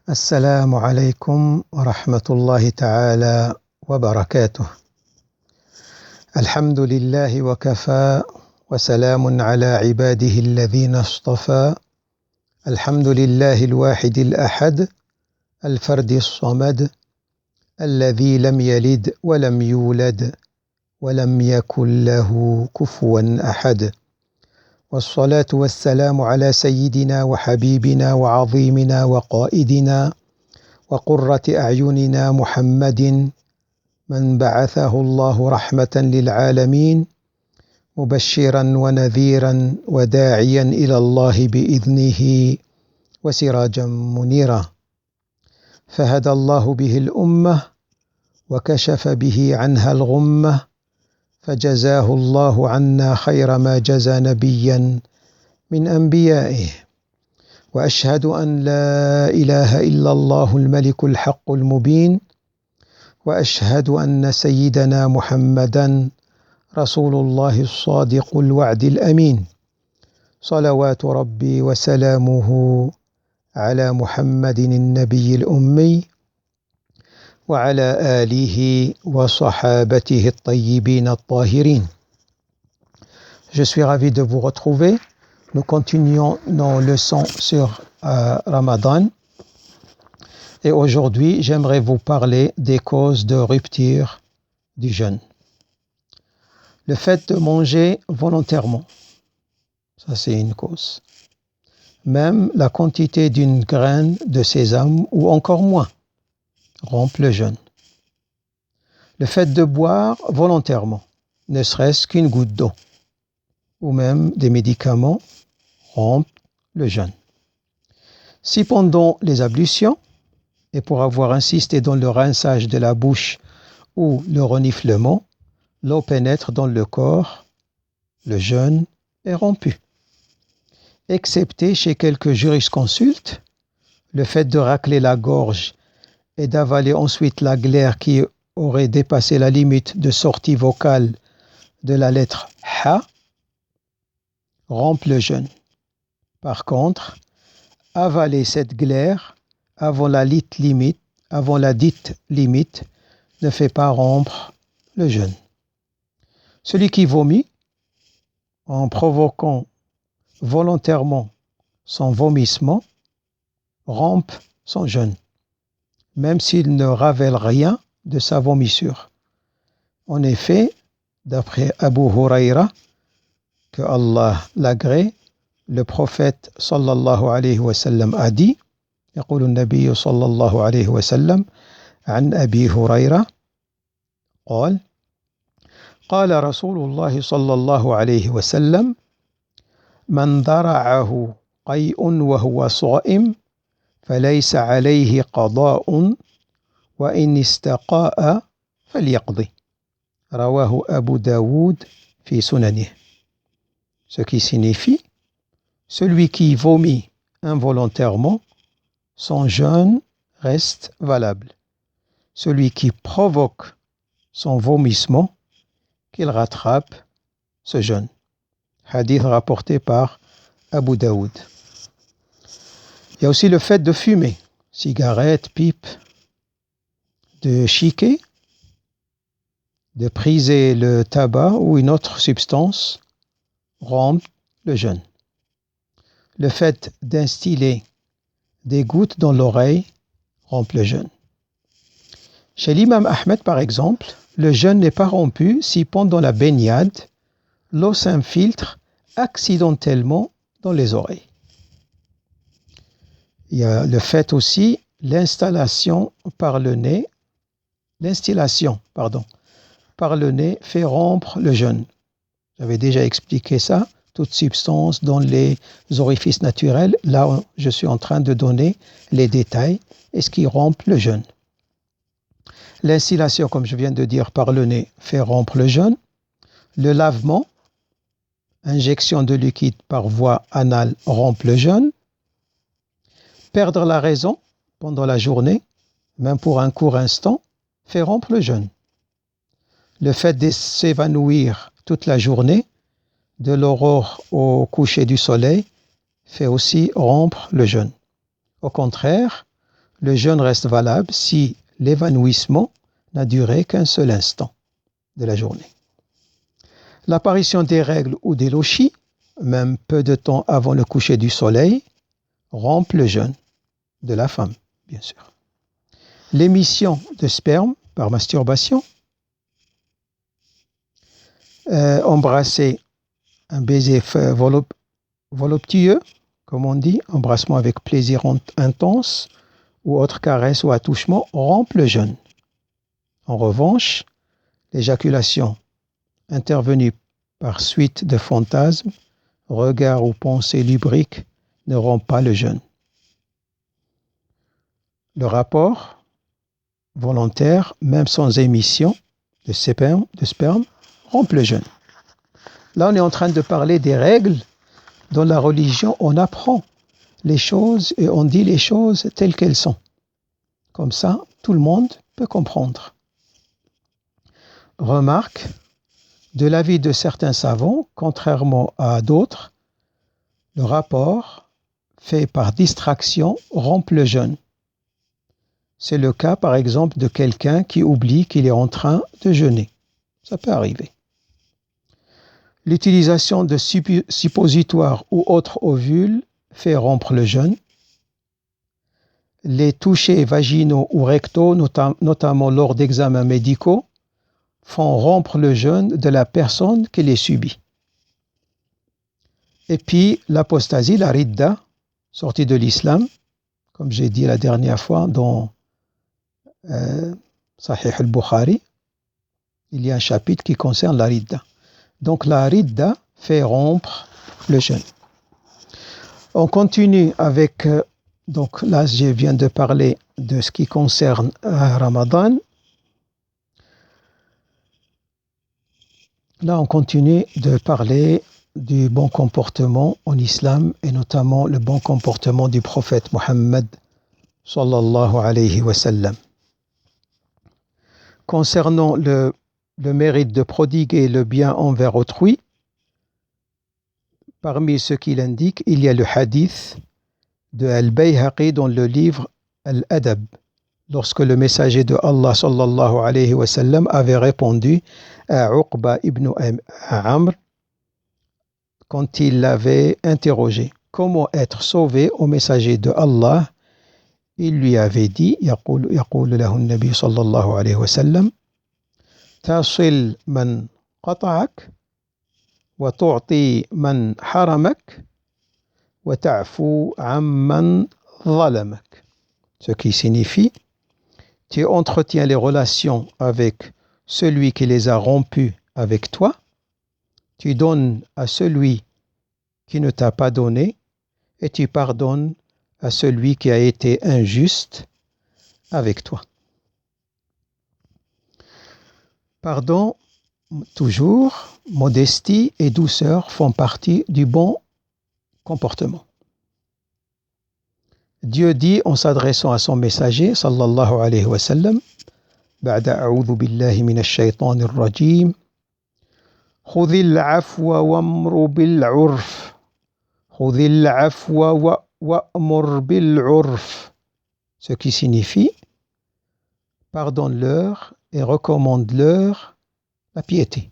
السلام عليكم ورحمة الله تعالى وبركاته. الحمد لله وكفى وسلام على عباده الذين اصطفى. الحمد لله الواحد الأحد الفرد الصمد الذي لم يلد ولم يولد ولم يكن له كفوا أحد، والصلاة والسلام على سيدنا وحبيبنا وعظيمنا وقائدنا وقرة أعيننا محمد، من بعثه الله رحمة للعالمين مبشرا ونذيرا وداعيا إلى الله بإذنه وسراجا منيرا، فهدى الله به الأمة وكشف به عنها الغمة، فجزاه الله عنا خير ما جزى نبيا من أنبيائه. وأشهد أن لا إله إلا الله الملك الحق المبين، وأشهد أن سيدنا محمدا رسول الله الصادق الوعد الأمين، صلوات ربي وسلامه على محمد النبي الأمي وعلى آله وصحابته الطيبين الطاهرين. Je suis ravi de vous retrouver. Nous continuons nos leçons sur Ramadan. Et aujourd'hui, j'aimerais vous parler des causes de rupture du jeûne. Le fait de manger volontairement, ça c'est une cause. Même la quantité d'une graine de sésame ou encore moins rompt le jeûne. Le fait de boire volontairement, ne serait-ce qu'une goutte d'eau, ou même des médicaments, rompent le jeûne. Si pendant les ablutions, et pour avoir insisté dans le rinçage de la bouche ou le reniflement, l'eau pénètre dans le corps, le jeûne est rompu. Excepté chez quelques jurisconsultes, le fait de racler la gorge et d'avaler ensuite la glaire qui aurait dépassé la limite de sortie vocale de la lettre Ha rompt le jeûne. Par contre, avaler cette glaire avant la dite limite ne fait pas rompre le jeûne. Celui qui vomit en provoquant volontairement son vomissement rompt son jeûne, même s'il ne ravèle rien de sa vomissure. En effet, d'après Abu Huraira, que Allah l'agrée, le prophète sallallahu alayhi wa sallam a dit, يقول النبي صلى الله عليه وسلم عن أبي هريرة قال قال رسول الله صلى الله عليه وسلم من ذرعه قيء وهو صائم فليس عليه قضاء وإن استقاء فليقضي رواه أبو داود في سننه. Ce qui signifie, celui qui vomit involontairement, son jeûne reste valable. Celui qui provoque son vomissement, qu'il rattrape ce jeûne. Hadith rapporté par Abu Daoud. Il y a aussi le fait de fumer, cigarette, pipe, de chiquer, de priser le tabac ou une autre substance rompt le jeûne. Le fait d'instiller des gouttes dans l'oreille rompt le jeûne. Chez l'imam Ahmed, par exemple, le jeûne n'est pas rompu si pendant la baignade, l'eau s'infiltre accidentellement dans les oreilles. Il y a le fait aussi, l'instillation par le nez fait rompre le jeûne. J'avais déjà expliqué ça, toute substance dans les orifices naturels. Là, je suis en train de donner les détails et ce qui rompt le jeûne. L'instillation, comme je viens de dire, par le nez fait rompre le jeûne. Le lavement, injection de liquide par voie anale rompt le jeûne. Perdre la raison pendant la journée, même pour un court instant, fait rompre le jeûne. Le fait de s'évanouir toute la journée, de l'aurore au coucher du soleil, fait aussi rompre le jeûne. Au contraire, le jeûne reste valable si l'évanouissement n'a duré qu'un seul instant de la journée. L'apparition des règles ou des lochis, même peu de temps avant le coucher du soleil, rompt le jeûne de la femme, bien sûr. L'émission de sperme par masturbation, embrasser un baiser voluptueux, comme on dit, embrassement avec plaisir intense, ou autre caresse ou attouchement, rompt le jeûne. En revanche, l'éjaculation intervenue par suite de fantasmes, regards ou pensées lubriques ne rompt pas le jeûne. Le rapport volontaire, même sans émission de sperme, rompt le jeûne. Là, on est en train de parler des règles. Dans la religion, on apprend les choses et on dit les choses telles qu'elles sont. Comme ça, tout le monde peut comprendre. Remarque, de l'avis de certains savants, contrairement à d'autres, le rapport fait par distraction rompt le jeûne. C'est le cas, par exemple, de quelqu'un qui oublie qu'il est en train de jeûner. Ça peut arriver. L'utilisation de suppositoires ou autres ovules fait rompre le jeûne. Les touchés vaginaux ou rectaux, notamment lors d'examens médicaux, font rompre le jeûne de la personne qui les subit. Et puis l'apostasie, la ridda, sortie de l'islam, comme j'ai dit la dernière fois dans Sahih al-Bukhari, il y a un chapitre qui concerne la ridda. Donc la ridda fait rompre le jeûne. On continue avec, donc là je viens de parler de ce qui concerne Ramadan. Là on continue de parler du bon comportement en islam et notamment le bon comportement du prophète Mohammed sallallahu alayhi wa sallam. Concernant le mérite de prodiguer le bien envers autrui, parmi ce qu'il indique, il y a le hadith de Al-Bayhaqi dans le livre Al-Adab, lorsque le messager de Allah sallallahu alayhi wa sallam avait répondu à Uqba ibn Amr quand il l'avait interrogé. Comment être sauvé au messager de Allah? Il lui avait dit, يقول له النبي صلى الله عليه وسلم تصل من قطعك وتعطي من حرمك وتعفو عمن ظلمك. Ce qui signifie, tu entretiens les relations avec celui qui les a rompues avec toi, tu donnes à celui qui ne t'a pas donné et tu pardonnes à celui qui a été injuste avec toi. Pardon, toujours, modestie et douceur font partie du bon comportement. Dieu dit en s'adressant à son messager, sallallahu alayhi wa sallam, بعد أعوذ بالله من الشيطان الرجيم خذ العفو وامر بالعرف خذ العفو وأمر بالعرف, ce qui signifie pardonne-leur et recommande-leur la piété.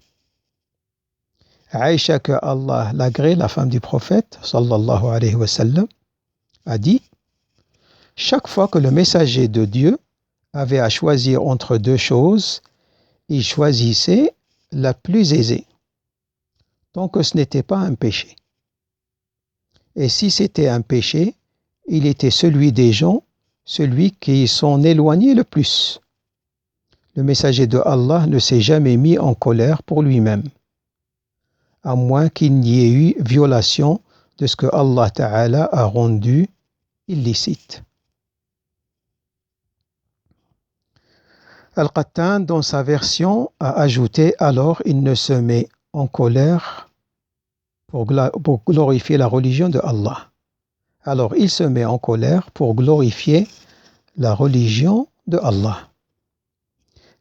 Aïcha, que Allah l'agrée, la femme du prophète sallallahu alayhi wa sallam, a dit: chaque fois que le messager de Dieu avait à choisir entre deux choses, il choisissait la plus aisée, tant que ce n'était pas un péché. Et si c'était un péché, il était celui des gens, celui qui s'en éloignait le plus. Le messager de Allah ne s'est jamais mis en colère pour lui-même, à moins qu'il n'y ait eu violation de ce que Allah Ta'ala a rendu illicite. Al-Qattan, dans sa version, a ajouté: alors il ne se met en colère pour glorifier la religion de Allah. Alors il se met en colère pour glorifier la religion de Allah.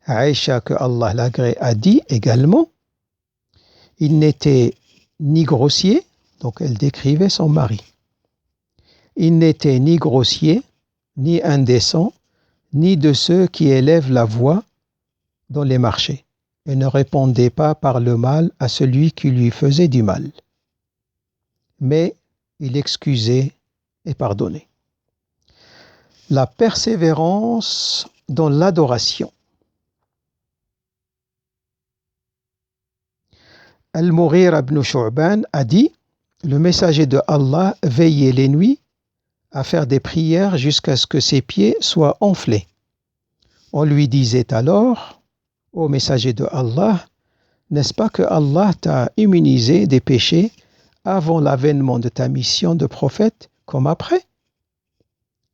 Aïcha, que Allah l'agrée, a dit également: il n'était ni grossier, donc elle décrivait son mari. Il n'était ni grossier, ni indécent, ni de ceux qui élèvent la voix dans les marchés, et ne répondait pas par le mal à celui qui lui faisait du mal. Mais il excusait et pardonnait. La persévérance dans l'adoration. Al-Mughira ibn Shu'ban a dit: le messager de Allah veillait les nuits à faire des prières jusqu'à ce que ses pieds soient enflés. On lui disait alors: ô messager de Allah, n'est-ce pas que Allah t'a immunisé des péchés avant l'avènement de ta mission de prophète comme après?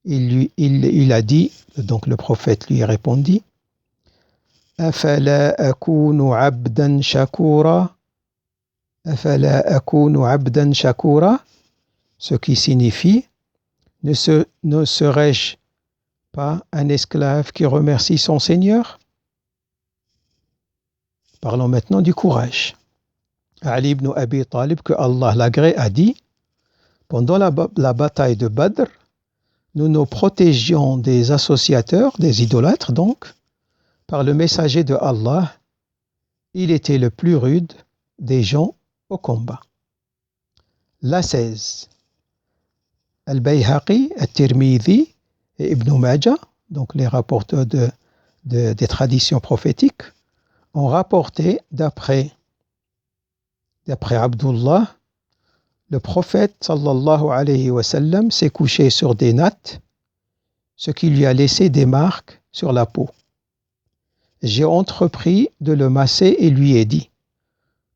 Il a dit, donc le prophète lui répondit: Afala akunu abdan shakura, Afala akunu abdan shakura, ce qui signifie: ne serais-je pas un esclave qui remercie son Seigneur? Parlons maintenant du courage. Ali ibn Abi Talib, que Allah l'agrée, a dit: pendant la bataille de Badr, nous nous protégions des associateurs, des idolâtres donc, par le messager de Allah. Il était le plus rude des gens au combat. La 16. Al-Bayhaqi, Al-Tirmidhi et Ibn Majah, donc les rapporteurs des traditions prophétiques, ont rapporté d'après Abdullah, le prophète sallallahu alayhi wa sallam s'est couché sur des nattes, ce qui lui a laissé des marques sur la peau. J'ai entrepris de le masser et lui ai dit: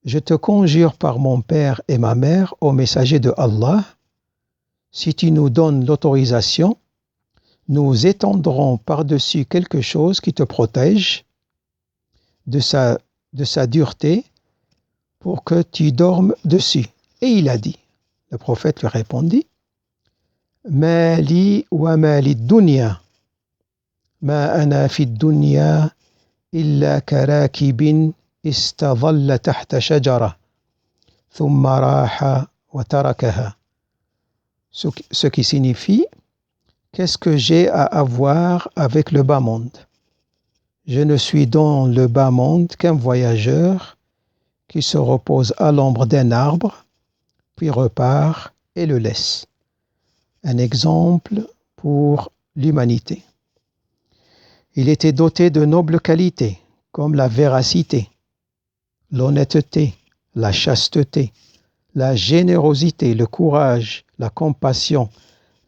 je te conjure par mon père et ma mère, ô messager de Allah, si tu nous donnes l'autorisation, nous étendrons par-dessus quelque chose qui te protège de sa dureté pour que tu dormes dessus. Et il a dit, le prophète lui répondit: Ma li wa ma li dunya, ma ana fi dunya illa karakibin istadalla tahta shajara, thumma raha wa tarakaha. Ce qui signifie: qu'est-ce que j'ai à avoir avec le bas monde? Je ne suis dans le bas monde qu'un voyageur qui se repose à l'ombre d'un arbre, puis repart et le laisse. Un exemple pour l'humanité. Il était doté de nobles qualités, comme la véracité, l'honnêteté, la chasteté, la générosité, le courage, la compassion,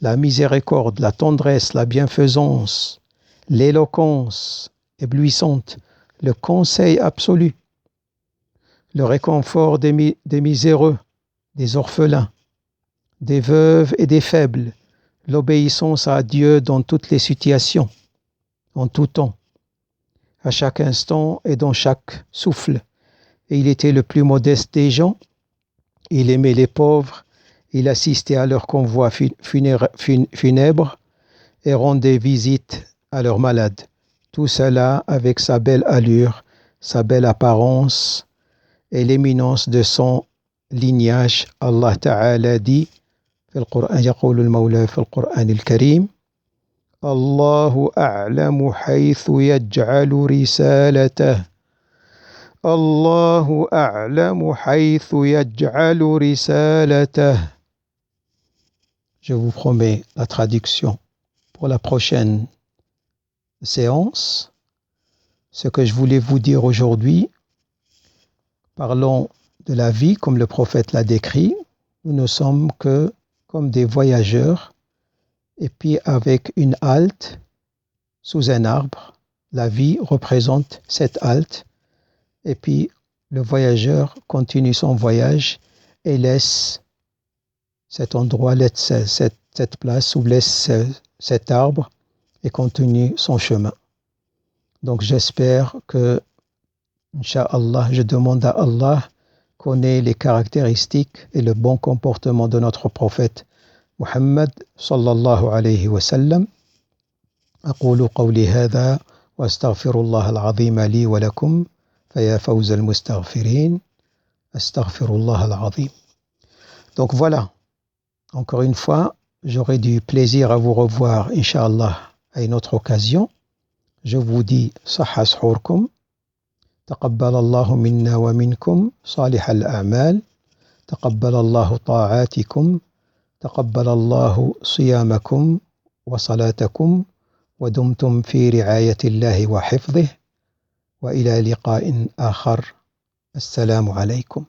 la miséricorde, la tendresse, la bienfaisance, l'éloquence éblouissante, le conseil absolu, le réconfort des miséreux, des orphelins, des veuves et des faibles, l'obéissance à Dieu dans toutes les situations, en tout temps, à chaque instant et dans chaque souffle. Et il était le plus modeste des gens, il aimait les pauvres, il assistait à leurs convois funèbres et rendait visite à leurs malades. Tout cela avec sa belle allure, sa belle apparence et l'éminence de son lignage. Allah Ta'ala dit, يقول المولى في القرآن الكريم: الله أعلم حيث يجعل رسالته الله أعلم حيث يجعل رسالته. Je vous promets la traduction pour la prochaine séance. Ce que je voulais vous dire aujourd'hui, parlons de la vie comme le prophète l'a décrit. Nous ne sommes que comme des voyageurs, et puis avec une halte sous un arbre. La vie représente cette halte, et puis le voyageur continue son voyage et laisse cet endroit, laisse cette place, ou laisse cet arbre et continue son chemin. Donc j'espère que, Inch'Allah, je demande à Allah qu'on ait les caractéristiques et le bon comportement de notre prophète Muhammad sallallahu alayhi wa sallam. أقول قولي هذا وأستغفر الله العظيم لي ولكم فيا فوز المستغفرين أستغفر الله العظيم. Donc voilà, encore une fois, j'aurai du plaisir à vous revoir, Inch'Allah, à une autre occasion. Je vous dis صحة سحوركم تقبل الله منا ومنكم صالح الأعمال تقبل الله طاعاتكم تقبل الله صيامكم وصلاتكم ودمتم في رعاية الله وحفظه وإلى لقاء آخر السلام عليكم